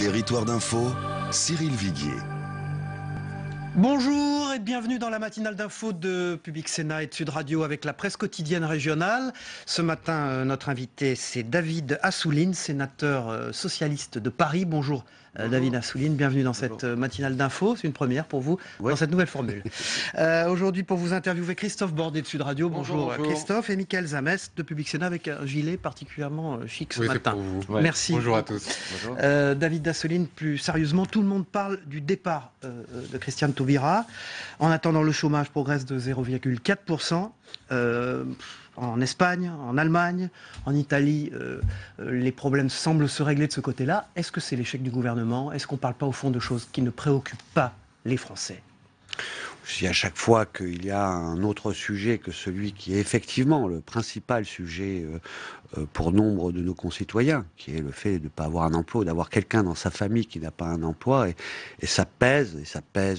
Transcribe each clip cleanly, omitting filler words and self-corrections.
Territoire d'info, Cyril Viguier. Bonjour et bienvenue dans la matinale d'info de Public Sénat et de Sud Radio avec la presse quotidienne régionale. Ce matin, notre invité, c'est David Assouline, sénateur socialiste de Paris. Bonjour, David Assouline, bienvenue dans cette matinale d'info. C'est une première pour vous dans cette nouvelle formule. Aujourd'hui, pour vous interviewer, Christophe Bordet de Sud Radio. Bonjour. Christophe, et Michael Zamès de Public Sénat avec un gilet particulièrement chic ce matin. Pour vous. Ouais. Merci. Bonjour à tous. Bonjour. David Assouline, plus sérieusement, tout le monde parle du départ de Christiane Taubira. En attendant, le chômage progresse de 0,4%. En Espagne, en Allemagne, en Italie, les problèmes semblent se régler de ce côté-là. Est-ce que c'est l'échec du gouvernement? Est-ce qu'on ne parle pas au fond de choses qui ne préoccupent pas les Français? Si à chaque fois qu'il y a un autre sujet que celui qui est effectivement le principal sujet pour nombre de nos concitoyens, qui est le fait de ne pas avoir un emploi, d'avoir quelqu'un dans sa famille qui n'a pas un emploi, et ça pèse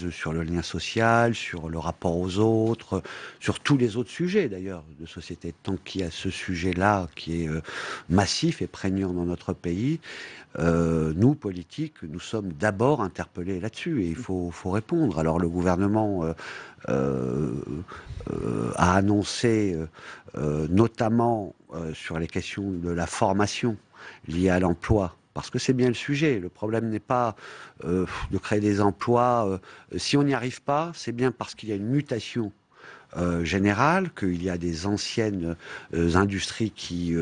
sur le lien social, sur le rapport aux autres, sur tous les autres sujets d'ailleurs de société. Tant qu'il y a ce sujet-là qui est massif et prégnant dans notre pays, nous, politiques, nous sommes d'abord interpellés là-dessus et il faut répondre. Alors le gouvernement a annoncé, notamment sur les questions de la formation liée à l'emploi, parce que c'est bien le sujet. Le problème n'est pas de créer des emplois. Si on n'y arrive pas, c'est bien parce qu'il y a une mutation générale, qu'il y a des anciennes industries qui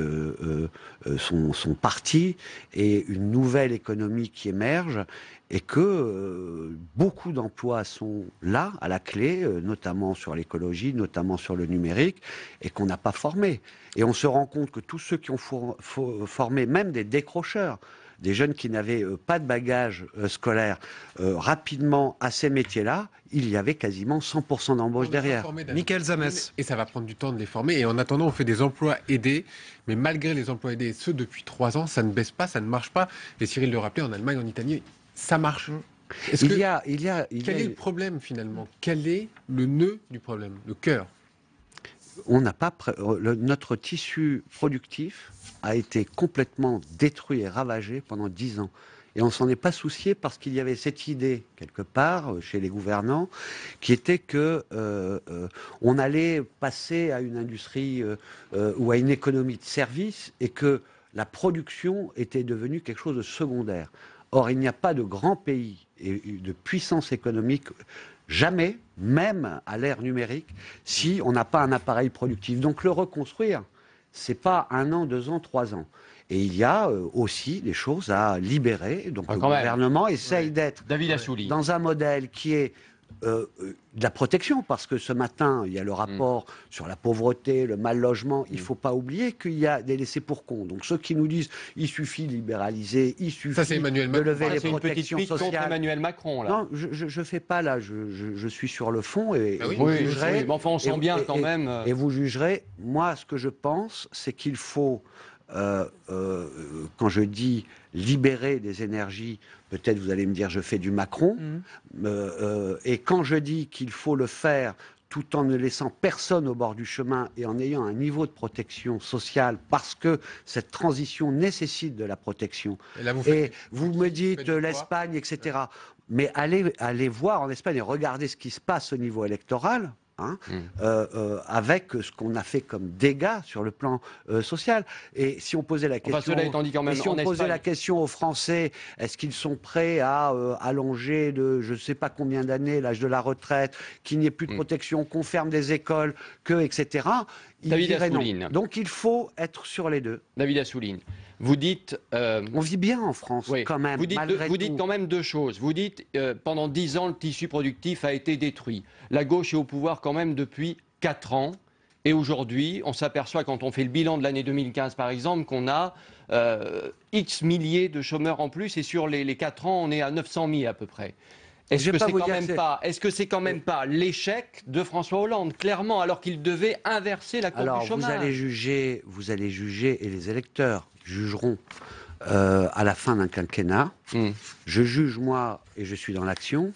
sont parties et une nouvelle économie qui émerge et que beaucoup d'emplois sont là, à la clé, notamment sur l'écologie, notamment sur le numérique, et qu'on n'a pas formé. Et on se rend compte que tous ceux qui ont formé, même des décrocheurs, des jeunes qui n'avaient pas de bagage scolaire, rapidement à ces métiers-là, il y avait quasiment 100% d'embauche derrière. Michael Zamès. Et ça va prendre du temps de les former. Et en attendant, on fait des emplois aidés. Mais malgré les emplois aidés, ceux depuis 3 ans, ça ne baisse pas, ça ne marche pas. Et Cyril le rappelait, en Allemagne, en Italie, ça marche. Quel est le problème finalement? Quel est le nœud du problème, le cœur? On n'a pas notre tissu productif a été complètement détruit et ravagé pendant 10 ans. Et on ne s'en est pas soucié parce qu'il y avait cette idée, quelque part, chez les gouvernants, qui était que on allait passer à une industrie ou à une économie de service et que la production était devenue quelque chose de secondaire. Or, il n'y a pas de grand pays et de puissance économique, jamais, même à l'ère numérique, si on n'a pas un appareil productif. Donc le reconstruire, c'est pas 1 an, 2 ans, 3 ans. Et il y a aussi des choses à libérer. Donc le gouvernement essaye d'être dans un modèle qui est de la protection, parce que ce matin, il y a le rapport sur la pauvreté, le mal logement. Il ne faut pas oublier qu'il y a des laissés pour compts. Donc ceux qui nous disent il suffit de libéraliser, il suffit de lever les protections sociales. Contre Emmanuel Macron, là. Non, je ne fais pas là. Je suis sur le fond et vous jugerez. Mais enfin, on sent bien quand même. Et vous jugerez. Moi, ce que je pense, c'est qu'il faut, quand je dis libérer des énergies, peut-être vous allez me dire je fais du Macron, et quand je dis qu'il faut le faire tout en ne laissant personne au bord du chemin et en ayant un niveau de protection sociale, parce que cette transition nécessite de la protection. Et vous me dites l'Espagne, etc. Mais allez voir en Espagne et regardez ce qui se passe au niveau électoral. Avec ce qu'on a fait comme dégâts sur le plan social. Et si on posait la question, la question aux Français, est-ce qu'ils sont prêts à allonger de je ne sais pas combien d'années l'âge de la retraite, qu'il n'y ait plus de protection, qu'on ferme des écoles, etc. Ils diraient non. Donc il faut être sur les deux. David Assouline, vous dites... on vit bien en France, quand même, vous dites quand même 2 choses. Vous dites, pendant 10 ans, le tissu productif a été détruit. La gauche est au pouvoir quand même depuis 4 ans. Et aujourd'hui, on s'aperçoit, quand on fait le bilan de l'année 2015, par exemple, qu'on a X milliers de chômeurs en plus. Et sur les 4 ans, on est à 900 000 à peu près. Est-ce que c'est quand même pas l'échec de François Hollande, clairement, alors qu'il devait inverser la courbe du chômage? Vous allez juger, et les électeurs jugeront à la fin d'un quinquennat. Je juge, moi, et je suis dans l'action,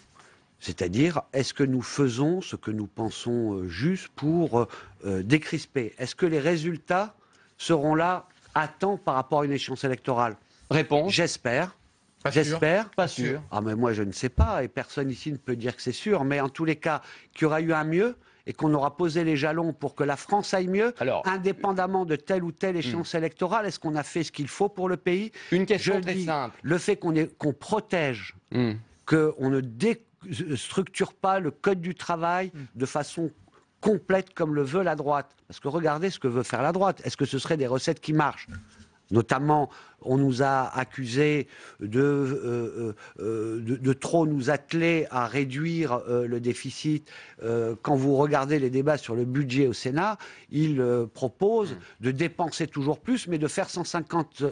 c'est-à-dire, est-ce que nous faisons ce que nous pensons juste pour décrisper? Est-ce que les résultats seront là à temps par rapport à une échéance électorale? Réponse. J'espère. J'espère. Pas sûr. Ah mais moi je ne sais pas, et personne ici ne peut dire que c'est sûr, mais en tous les cas, qu'il y aura eu un mieux, et qu'on aura posé les jalons pour que la France aille mieux, indépendamment de telle ou telle échéance électorale. Est-ce qu'on a fait ce qu'il faut pour le pays? Une question très simple. Le fait qu'on protège, qu'on ne déstructure pas le code du travail de façon complète comme le veut la droite. Parce que regardez ce que veut faire la droite. Est-ce que ce seraient des recettes qui marchent? Notamment, on nous a accusés de trop nous atteler à réduire le déficit. Quand vous regardez les débats sur le budget au Sénat, ils proposent de dépenser toujours plus, mais de faire 150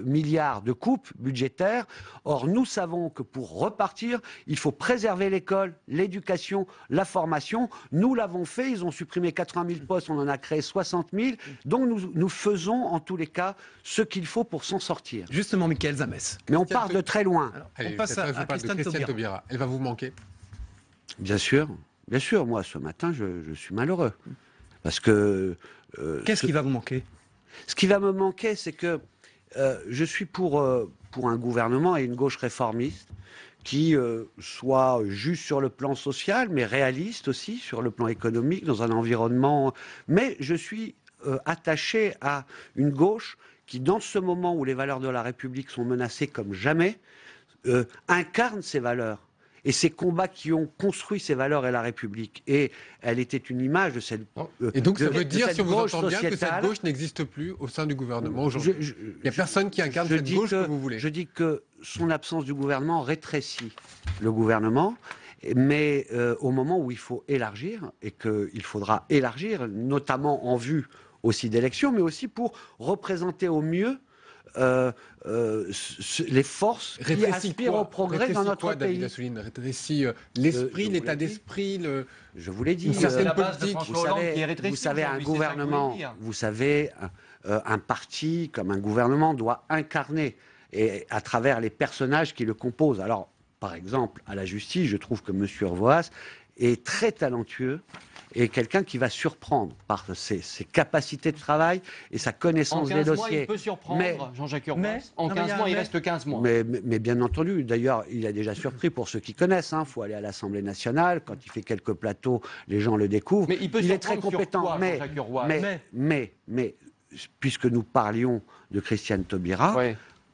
milliards de coupes budgétaires. Or, nous savons que pour repartir, il faut préserver l'école, l'éducation, la formation. Nous l'avons fait, ils ont supprimé 80 000 postes, on en a créé 60 000. Donc nous faisons en tous les cas ce qu'il faut pour s'en sortir. Justement, Michael Zamès. Mais on part de très loin. Alors, on passe à Christiane Taubira. Elle va vous manquer? Bien sûr. Bien sûr. Moi, ce matin, je suis malheureux. Parce que... Qu'est-ce qui va vous manquer? Ce qui va me manquer, c'est que je suis pour un gouvernement et une gauche réformiste qui soit juste sur le plan social, mais réaliste aussi sur le plan économique, dans un environnement... Mais je suis attaché à une gauche qui, dans ce moment où les valeurs de la République sont menacées comme jamais, incarne ces valeurs. Et ces combats qui ont construit ces valeurs et la République. Et elle était une image de cette et donc ça veut dire, si on vous entend bien, sociétale, que cette gauche n'existe plus au sein du gouvernement aujourd'hui. Il n'y a personne qui incarne cette gauche que vous voulez. Je dis que son absence du gouvernement rétrécit le gouvernement, mais au moment où il faut élargir, et qu'il faudra élargir, notamment en vue aussi d'élections, mais aussi pour représenter au mieux les forces qui aspirent au progrès dans notre pays. David Assouline, rétrécit l'esprit, l'état d'esprit, je vous l'ai dit. Une certaine politique. Vous savez, un gouvernement, vous savez, un parti comme un gouvernement doit incarner, et à travers les personnages qui le composent. Alors, par exemple, à la justice, je trouve que M. Urvoas est très talentueux et quelqu'un qui va surprendre par ses capacités de travail et sa connaissance des dossiers. En 15 mois, il peut surprendre, Jean-Jacques Urvoas. En 15 mois, il reste 15 mois. Mais bien entendu, d'ailleurs, il a déjà surpris pour ceux qui connaissent. Il faut aller à l'Assemblée nationale. Quand il fait quelques plateaux, les gens le découvrent. Mais il est très compétent. Quoi, mais, puisque nous parlions de Christiane Taubira,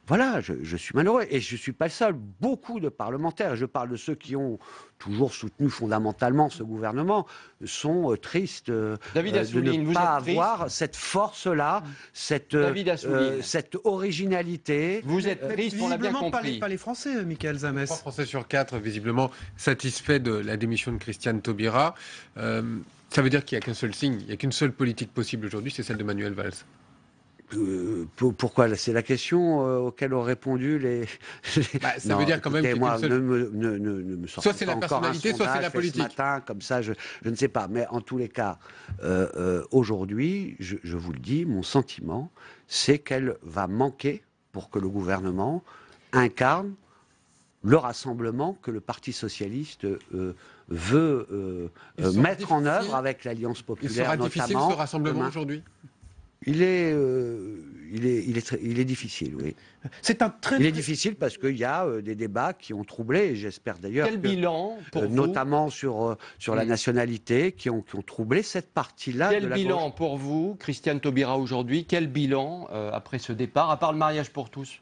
voilà, je suis malheureux. Et je ne suis pas le seul. Beaucoup de parlementaires, je parle de ceux qui ont toujours soutenu fondamentalement ce gouvernement, sont tristes de ne pas avoir cette force-là, cette originalité. Vous êtes triste, on l'a bien compris. Pas les Français, Michael Zamès. 3 Français sur 4, visiblement, satisfaits de la démission de Christiane Taubira. Ça veut dire qu'il n'y a qu'un seul signe, il n'y a qu'une seule politique possible aujourd'hui, c'est celle de Manuel Valls. Pourquoi? C'est la question auquel ont répondu les... ça veut dire quand même qu'il y a qu'une seule... ne me sortez soit c'est la personnalité, soit c'est la politique. Ce matin, comme ça, je ne sais pas. Mais en tous les cas, aujourd'hui, je vous le dis, mon sentiment, c'est qu'elle va manquer pour que le gouvernement incarne le rassemblement que le Parti socialiste veut mettre en œuvre avec l'Alliance populaire, notamment. Il sera difficile ce rassemblement aujourd'hui? Il est difficile, oui. Il est difficile parce qu'il y a des débats qui ont troublé, et j'espère d'ailleurs. Quel bilan pour vous, notamment sur la nationalité, qui ont troublé cette partie-là. Quel bilan pour vous, Christiane Taubira, aujourd'hui? Quel bilan après ce départ, à part le mariage pour tous?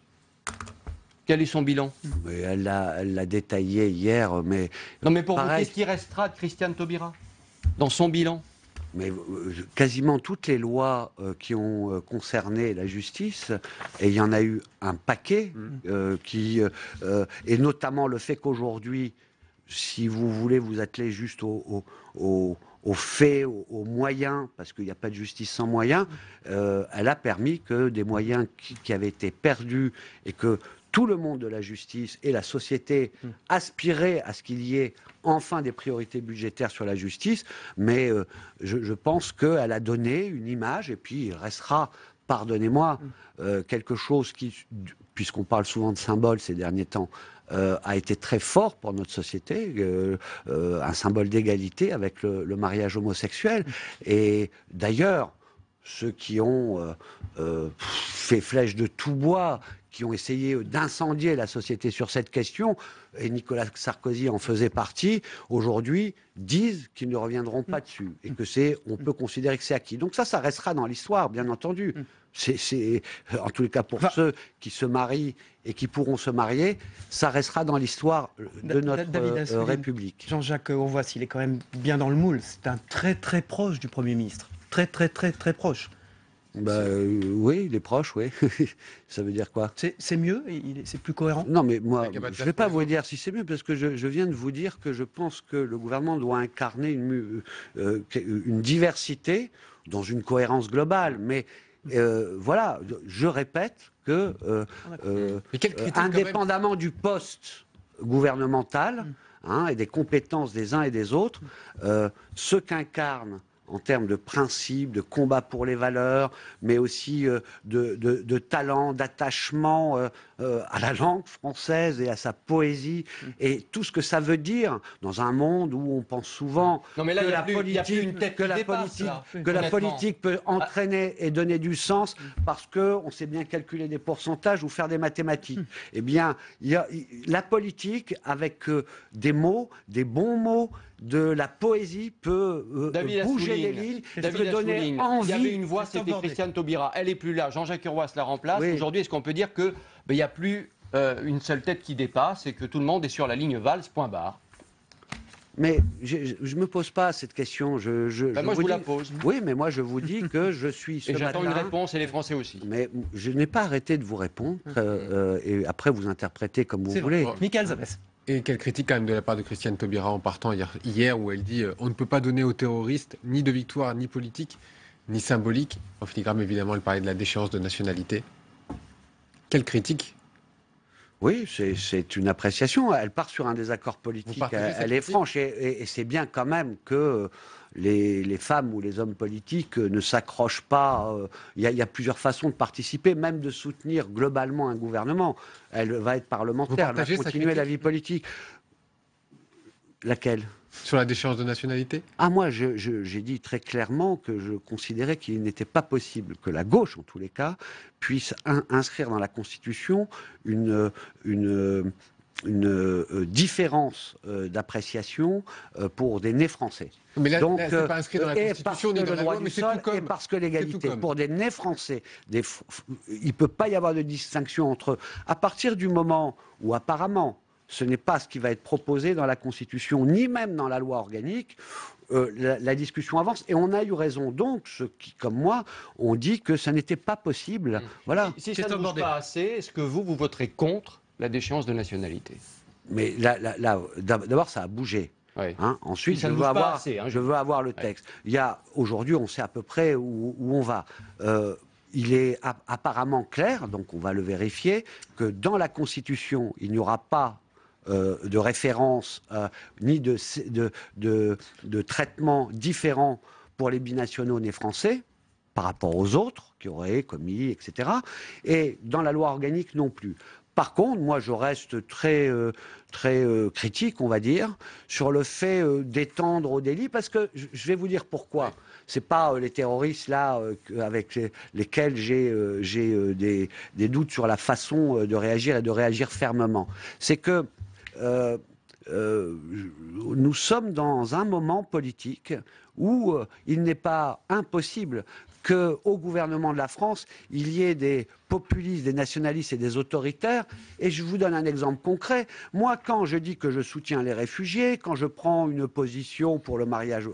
Quel est son bilan? Elle l'a détaillé hier, mais... Non, mais pour vous, qu'est-ce qui restera de Christiane Taubira dans son bilan? Mais quasiment toutes les lois qui ont concerné la justice, et il y en a eu un paquet, et notamment le fait qu'aujourd'hui, si vous voulez vous atteler juste aux faits, aux moyens, parce qu'il n'y a pas de justice sans moyens, elle a permis que des moyens qui avaient été perdus et que tout le monde de la justice et la société aspiraient à ce qu'il y ait enfin des priorités budgétaires sur la justice, mais je pense qu'elle a donné une image, et puis il restera, pardonnez-moi, quelque chose qui, puisqu'on parle souvent de symboles ces derniers temps, a été très fort pour notre société, un symbole d'égalité avec le mariage homosexuel. Et d'ailleurs, ceux qui ont fait flèche de tout bois, qui ont essayé d'incendier la société sur cette question, et Nicolas Sarkozy en faisait partie, aujourd'hui disent qu'ils ne reviendront pas dessus et que on peut considérer que c'est acquis. Donc ça restera dans l'histoire, bien entendu. C'est en tous les cas pour ceux qui se marient et qui pourront se marier, ça restera dans l'histoire de notre République. Jean-Jacques Urvoas, il est quand même bien dans le moule. C'est un très très proche du Premier ministre. Très très très très proche. Oui, il est proche, oui. Ça veut dire quoi? C'est mieux? C'est plus cohérent? Non, mais moi, je ne vais pas vous dire si c'est mieux, parce que je viens de vous dire que je pense que le gouvernement doit incarner une diversité dans une cohérence globale. Mais voilà, je répète que, indépendamment du poste gouvernemental et des compétences des uns et des autres, ce qu'incarne en termes de principes, de combat pour les valeurs, mais aussi de talent, d'attachement à la langue française et à sa poésie, et tout ce que ça veut dire dans un monde où on pense souvent que la politique peut entraîner et donner du sens parce qu'on sait bien calculer des pourcentages ou faire des mathématiques. Eh bien, la politique, avec des mots, des bons mots, de la poésie peut bouger les lignes, peut donner envie. Il y avait une voix, c'était Christiane Taubira. Elle n'est plus là. Jean-Jacques Urvoas la remplace. Oui. Aujourd'hui, est-ce qu'on peut dire qu'il n'y a plus une seule tête qui dépasse et que tout le monde est sur la ligne Valls, point barre? Mais je ne me pose pas cette question. Moi, je vous la pose. Oui, mais moi, je vous dis que je suis ce matin... Et j'attends une réponse, et les Français aussi. Mais je n'ai pas arrêté de vous répondre. Et après, vous interprétez comme vous voulez. Michael Zabès. Et quelle critique quand même de la part de Christiane Taubira en partant hier où elle dit on ne peut pas donner aux terroristes ni de victoire ni politique, ni symbolique. En filigrane, évidemment, elle parlait de la déchéance de nationalité. Quelle critique? Oui, c'est une appréciation. Elle part sur un désaccord politique. Elle est franche. Et c'est bien quand même que les femmes ou les hommes politiques ne s'accrochent pas. Il y a plusieurs façons de participer, même de soutenir globalement un gouvernement. Elle va être parlementaire, elle va continuer la vie politique. Laquelle? Sur la déchéance de nationalité? Moi, j'ai dit très clairement que je considérais qu'il n'était pas possible que la gauche, en tous les cas, puisse inscrire dans la Constitution une différence d'appréciation pour des nés français. Mais là, donc, c'est pas inscrit dans la Constitution ni dans la loi, mais c'est tout comme. Et parce que l'égalité, pour des nés français, il ne peut pas y avoir de distinction entre eux. À partir du moment où, apparemment, ce n'est pas ce qui va être proposé dans la Constitution, ni même dans la loi organique, la discussion avance. Et on a eu raison. Donc, ceux qui, comme moi, ont dit que ça n'était pas possible. Voilà. Si ça ne bouge pas assez, est-ce que vous voterez contre la déchéance de nationalité? Mais là d'abord, ça a bougé. Oui. Ensuite, je veux avoir le texte. Il y a aujourd'hui, on sait à peu près où on va. Il est apparemment clair, donc on va le vérifier, que dans la Constitution, il n'y aura pas de référence ni de traitement différent pour les binationaux nés français par rapport aux autres qui auraient commis, etc. Et dans la loi organique non plus. Par contre, moi, je reste très critique, on va dire, sur le fait d'étendre au délit, parce que je vais vous dire pourquoi. C'est pas les terroristes là avec lesquels j'ai des doutes sur la façon de réagir et de réagir fermement. C'est que nous sommes dans un moment politique où il n'est pas impossible qu'au gouvernement de la France, il y ait des populistes, des nationalistes et des autoritaires. Et je vous donne un exemple concret. Moi, quand je dis que je soutiens les réfugiés, quand je prends une position pour le mariage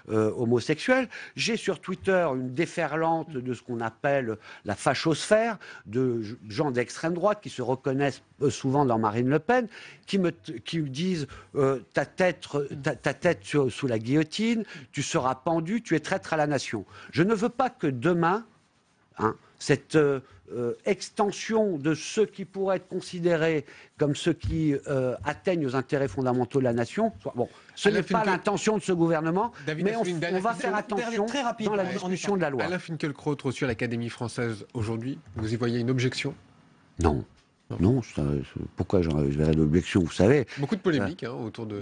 homosexuel, j'ai sur Twitter une déferlante de ce qu'on appelle la fachosphère, de gens d'extrême droite qui se reconnaissent souvent dans Marine Le Pen, qui me disent ta tête sous la guillotine, tu seras pendu, tu es traître à la nation. Je ne veux pas que demain, cette extension de ceux qui pourraient être considérés comme ceux qui atteignent aux intérêts fondamentaux de la nation. Bon, ce n'est pas l'intention de ce gouvernement, mais on va faire attention dans la discussion de la loi. Alain Finkielkraut, reçu à l'Académie française aujourd'hui, vous y voyez une objection? Non. Non, pourquoi je verrais d'objection, vous savez. Beaucoup de polémiques autour de...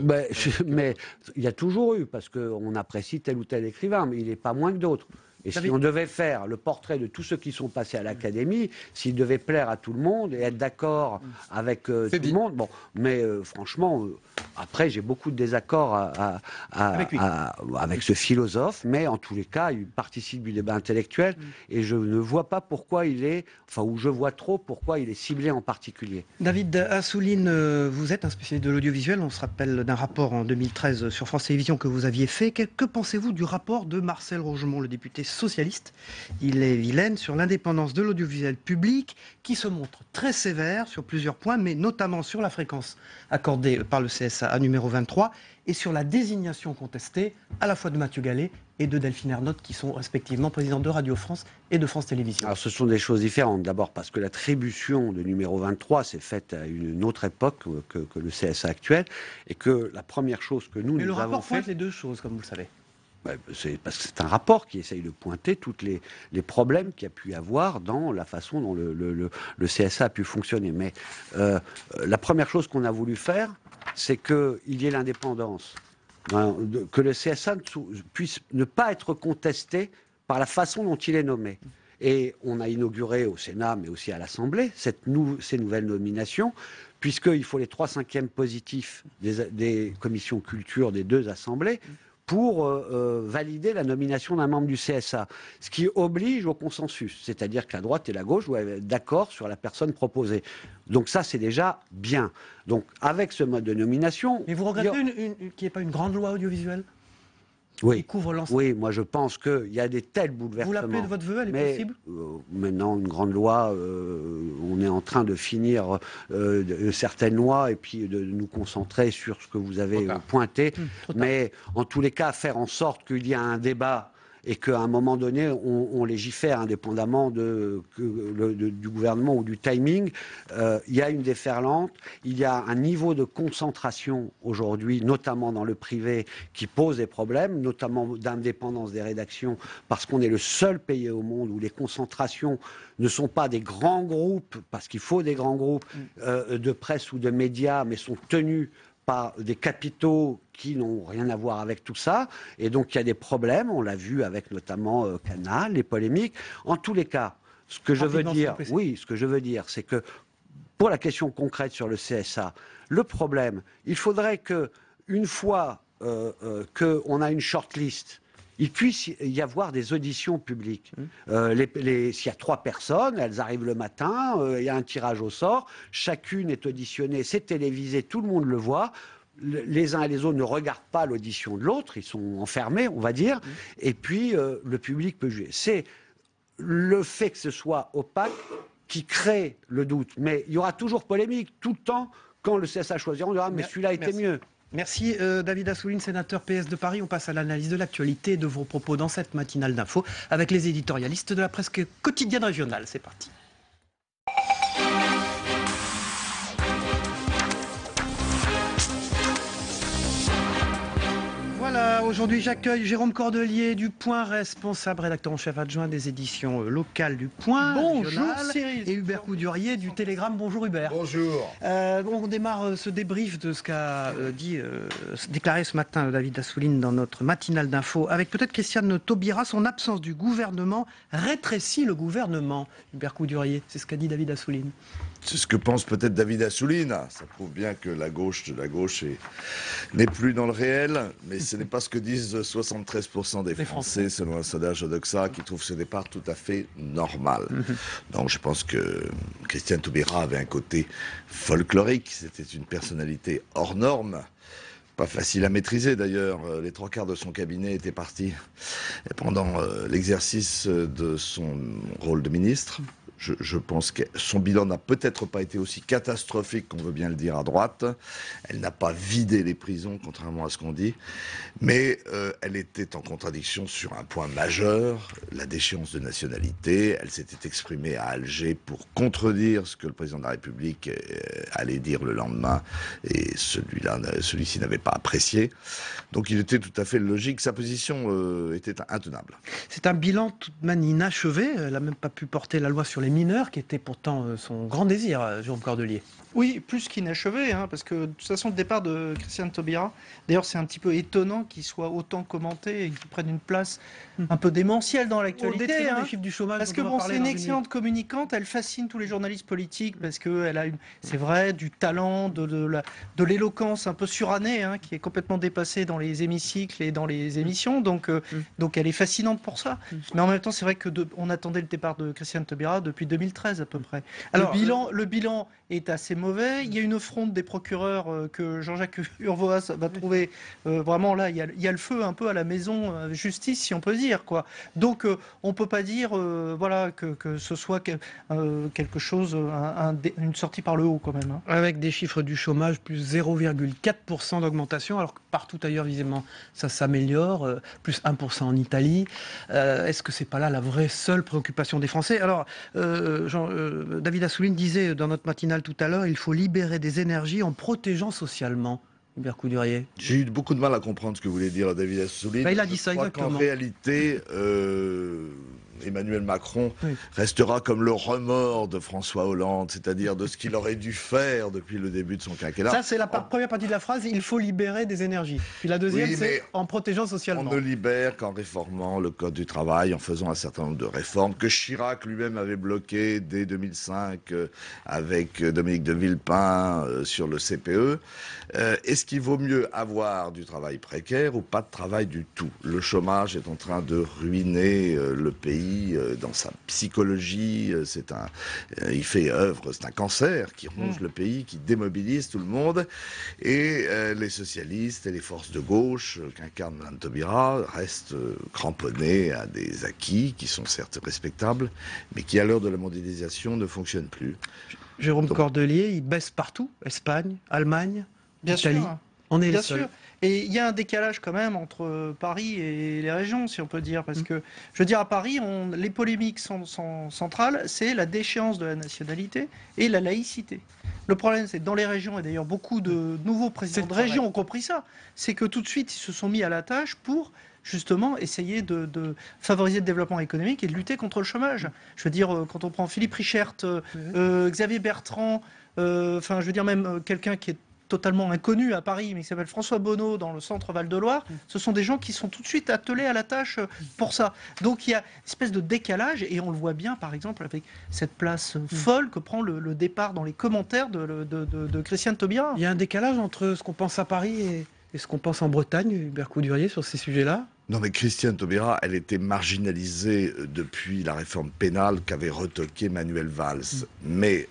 Mais il y a toujours eu, parce qu'on apprécie tel ou tel écrivain, mais il n'est pas moins que d'autres. Et si on devait faire le portrait de tous ceux qui sont passés à l'Académie, s'ils devaient plaire à tout le monde et être d'accord avec tout le monde, bon, mais franchement, après j'ai beaucoup de désaccords avec ce philosophe, mais en tous les cas, il participe du débat intellectuel et je ne vois pas pourquoi il est, enfin, ou je vois trop pourquoi il est ciblé en particulier. David Assouline, vous êtes un spécialiste de l'audiovisuel, on se rappelle d'un rapport en 2013 sur France Télévisions que vous aviez fait. Que pensez-vous du rapport de Marcel Rogemont, le député socialiste, il est Vilaine, sur l'indépendance de l'audiovisuel public, qui se montre très sévère sur plusieurs points, mais notamment sur la fréquence accordée par le CSA à numéro 23 et sur la désignation contestée à la fois de Mathieu Gallet et de Delphine Ernotte, qui sont respectivement présidents de Radio France et de France Télévisions. Alors ce sont des choses différentes. D'abord parce que l'attribution de numéro 23 s'est faite à une autre époque que le CSA actuel, et que la première chose que nous avons fait... Mais le rapport pointe les deux choses, comme vous le savez. C'est parce que c'est un rapport qui essaye de pointer tous les problèmes qu'il y a pu y avoir dans la façon dont le CSA a pu fonctionner. Mais la première chose qu'on a voulu faire, c'est qu'il y ait l'indépendance, que le CSA puisse ne pas être contesté par la façon dont il est nommé. Et on a inauguré au Sénat, mais aussi à l'Assemblée, ces nouvelles nominations, puisqu'il faut les 3/5 positifs des commissions culture des deux assemblées pour valider la nomination d'un membre du CSA, ce qui oblige au consensus, c'est-à-dire que la droite et la gauche doivent être d'accord sur la personne proposée. Donc ça, c'est déjà bien. Donc avec ce mode de nomination... Mais vous regrettez qu'il n'y ait pas une grande loi audiovisuelle qui couvre l'ensemble? Oui, moi je pense qu'il y a des tels bouleversements. Vous l'appelez de votre vœu, elle est possible? Maintenant, une grande loi, on est en train de finir certaines lois et puis de nous concentrer sur ce que vous avez pointé. Mais en tous les cas, faire en sorte qu'il y ait un débat et qu'à un moment donné, on légifère indépendamment du gouvernement ou du timing. Il y a une déferlante, il y a un niveau de concentration aujourd'hui, notamment dans le privé, qui pose des problèmes, notamment d'indépendance des rédactions, parce qu'on est le seul pays au monde où les concentrations ne sont pas des grands groupes, parce qu'il faut des grands groupes de presse ou de médias, mais sont tenus par des capitaux qui n'ont rien à voir avec tout ça, et donc il y a des problèmes, on l'a vu avec notamment Canal, les polémiques. En tous les cas, ce que je veux dire, c'est que pour la question concrète sur le CSA, le problème, il faudrait que une fois qu'on a une shortlist, il puisse y avoir des auditions publiques. S'il y a 3 personnes, elles arrivent le matin, il y a un tirage au sort, chacune est auditionnée, c'est télévisé, tout le monde le voit. Les uns et les autres ne regardent pas l'audition de l'autre, ils sont enfermés, on va dire, et puis le public peut juger. C'est le fait que ce soit opaque qui crée le doute. Mais il y aura toujours polémique, tout le temps, quand le CSA choisira, on dira, mais celui-là était mieux. Merci David Assouline, sénateur PS de Paris. On passe à l'analyse de l'actualité et de vos propos dans cette matinale d'info avec les éditorialistes de la presse quotidienne régionale. C'est parti. Voilà, aujourd'hui j'accueille Jérôme Cordelier du Point, responsable rédacteur en chef adjoint des éditions locales du Point. Bonjour Cyril. Et Hubert Coudurier du Télégramme. Bonjour Hubert. Bonjour. On démarre ce débrief de ce qu'a déclaré ce matin David Assouline dans notre matinale d'info avec peut-être Christiane Taubira. Son absence du gouvernement rétrécit le gouvernement. Hubert Coudurier, c'est ce qu'a dit David Assouline. C'est ce que pense peut-être David Assouline. Ça prouve bien que la gauche de la gauche n'est plus dans le réel, mais ce n'est pas ce que disent 73% des Français, selon un sondage Odoxa, qui trouvent ce départ tout à fait normal. Donc je pense que Christiane Taubira avait un côté folklorique, c'était une personnalité hors norme. Pas facile à maîtriser d'ailleurs, les 3/4 de son cabinet étaient partis pendant l'exercice de son rôle de ministre. Je pense que son bilan n'a peut-être pas été aussi catastrophique qu'on veut bien le dire à droite. Elle n'a pas vidé les prisons, contrairement à ce qu'on dit. Mais elle était en contradiction sur un point majeur, la déchéance de nationalité. Elle s'était exprimée à Alger pour contredire ce que le président de la République allait dire le lendemain. Et celui-ci n'avait pas apprécié. Donc il était tout à fait logique. Sa position était intenable. C'est un bilan tout de même inachevé. Elle n'a même pas pu porter la loi sur les mineurs, qui était pourtant son grand désir, Jérôme Cordelier. Oui, plus qu'inachevé, parce que de toute façon, le départ de Christiane Taubira, d'ailleurs, c'est un petit peu étonnant qu'il soit autant commenté et qu'il prenne une place un peu démentielle dans l'actualité. Des chiffres du chômage. Parce que bon, c'est une excellente communicante, elle fascine tous les journalistes politiques parce qu'elle a, c'est vrai, du talent, de l'éloquence un peu surannée, qui est complètement dépassée dans les hémicycles et dans les émissions. Donc elle est fascinante pour ça. Mais en même temps, c'est vrai qu'on attendait le départ de Christiane Taubira depuis 2013 à peu près. Alors, le bilan est assez mauvais. Il y a une fronde des procureurs que Jean-Jacques Urvoas va trouver vraiment là. Il y a le feu un peu à la maison justice, si on peut dire, quoi. Donc on peut pas dire que ce soit quelque chose, une sortie par le haut quand même. Avec des chiffres du chômage plus 0,4% d'augmentation, alors que partout ailleurs visiblement ça s'améliore, plus 1% en Italie. Est-ce que c'est pas là la vraie seule préoccupation des Français? Alors David Assouline disait dans notre matinale tout à l'heure, il faut libérer des énergies en protégeant socialement. Hubert Coudurier. J'ai eu beaucoup de mal à comprendre ce que voulait dire David Assouline. Il a dit ça exactement. En réalité, Emmanuel Macron restera comme le remords de François Hollande, c'est-à-dire de ce qu'il aurait dû faire depuis le début de son quinquennat. Ça, c'est la première partie de la phrase, il faut libérer des énergies. Puis la deuxième, c'est en protégeant socialement. On ne libère qu'en réformant le Code du travail, en faisant un certain nombre de réformes que Chirac lui-même avait bloquées dès 2005 avec Dominique de Villepin sur le CPE. Est-ce qu'il vaut mieux avoir du travail précaire ou pas de travail du tout? Le chômage est en train de ruiner le pays dans sa psychologie. Il fait œuvre, c'est un cancer qui ronge le pays, qui démobilise tout le monde. Et les socialistes et les forces de gauche qu'incarne Mme Taubira restent cramponnés à des acquis qui sont certes respectables, mais qui à l'heure de la mondialisation ne fonctionnent plus. Jérôme Cordelier, il baisse partout, Espagne, Allemagne, Italie. Sûr. On est Bien les seuls. sûr. Et il y a un décalage quand même entre Paris et les régions, si on peut dire. Parce que, je veux dire, à Paris, les polémiques sont centrales, c'est la déchéance de la nationalité et la laïcité. Le problème, c'est que dans les régions, et d'ailleurs beaucoup de nouveaux présidents de région ont compris ça, c'est que tout de suite, ils se sont mis à la tâche pour justement essayer de favoriser le développement économique et de lutter contre le chômage. Je veux dire, quand on prend Philippe Richert, Xavier Bertrand, je veux dire même quelqu'un qui est totalement inconnu à Paris, mais qui s'appelle François Bonneau dans le centre Val-de-Loire, ce sont des gens qui sont tout de suite attelés à la tâche pour ça. Donc il y a une espèce de décalage, et on le voit bien par exemple avec cette place folle que prend le départ dans les commentaires de Christiane Taubira. Il y a un décalage entre ce qu'on pense à Paris et ce qu'on pense en Bretagne, Hubert Coudurier, sur ces sujets-là? Non, mais Christiane Taubira, elle était marginalisée depuis la réforme pénale qu'avait retoquée Manuel Valls. Mais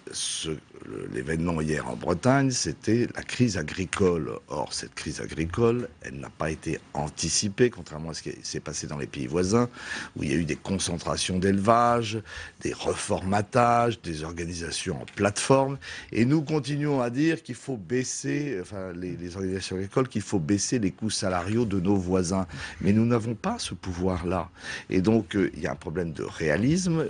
l'événement hier en Bretagne, c'était la crise agricole. Or, cette crise agricole, elle n'a pas été anticipée, contrairement à ce qui s'est passé dans les pays voisins, où il y a eu des concentrations d'élevage, des reformatages, des organisations en plateforme. Et nous continuons à dire qu'il faut baisser, les organisations agricoles, qu'il faut baisser les coûts salariaux de nos voisins. Mais nous n'avons pas ce pouvoir-là. Et donc, il y a un problème de réalisme.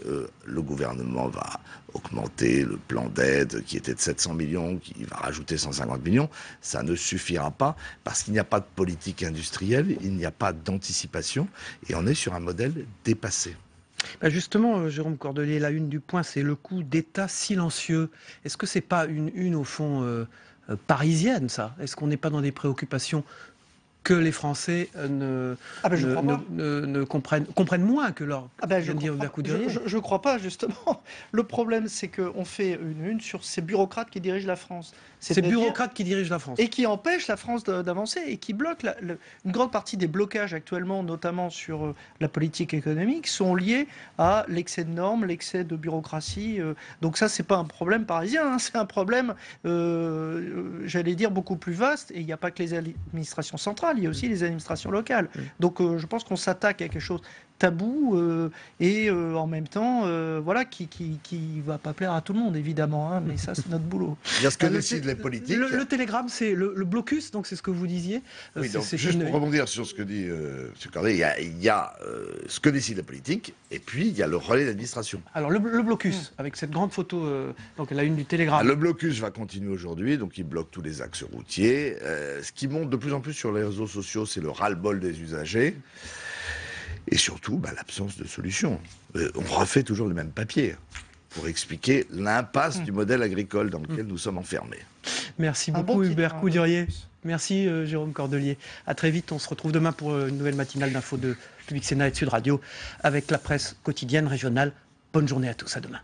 Le gouvernement va augmenter le plan d'aide qui était de 700 millions, qui va rajouter 150 millions. Ça ne suffira pas parce qu'il n'y a pas de politique industrielle, il n'y a pas d'anticipation et on est sur un modèle dépassé. Justement, Jérôme Cordelier, la une du Point, c'est le coup d'État silencieux. Est-ce que c'est pas une au fond, parisienne, ça? Est-ce qu'on n'est pas dans des préoccupations que les Français ne comprennent moins que leur... Je ne crois pas, justement. Le problème, c'est qu'on fait une sur ces bureaucrates qui dirigent la France. Ces bureaucrates qui dirigent la France. Et qui empêchent la France d'avancer et qui bloquent une grande partie des blocages actuellement, notamment sur la politique économique, sont liés à l'excès de normes, l'excès de bureaucratie. Donc ça, c'est pas un problème parisien, c'est un problème, j'allais dire, beaucoup plus vaste. Et il n'y a pas que les administrations centrales, il y a aussi les administrations locales. Donc je pense qu'on s'attaque à quelque chose tabou et en même temps, qui va pas plaire à tout le monde, évidemment, mais ça, c'est notre boulot. Il y a ce que décident les politiques. Le télégramme, c'est le blocus, donc c'est ce que vous disiez. Oui, donc, juste pour rebondir sur ce que dit M. Cordet, il y a ce que décident les politiques, et puis il y a le relais d'administration. Alors le blocus, avec cette grande photo, donc la une du télégramme. Le blocus va continuer aujourd'hui, donc il bloque tous les axes routiers. Ce qui monte de plus en plus sur les réseaux sociaux, c'est le ras-le-bol des usagers. Et surtout, l'absence de solution. On refait toujours le même papier. pour expliquer l'impasse du modèle agricole dans lequel nous sommes enfermés. Merci beaucoup Hubert Coudurier. Merci Jérôme Cordelier. À très vite, on se retrouve demain pour une nouvelle matinale d'infos de Public Sénat et de Sud Radio avec la presse quotidienne régionale. Bonne journée à tous, à demain.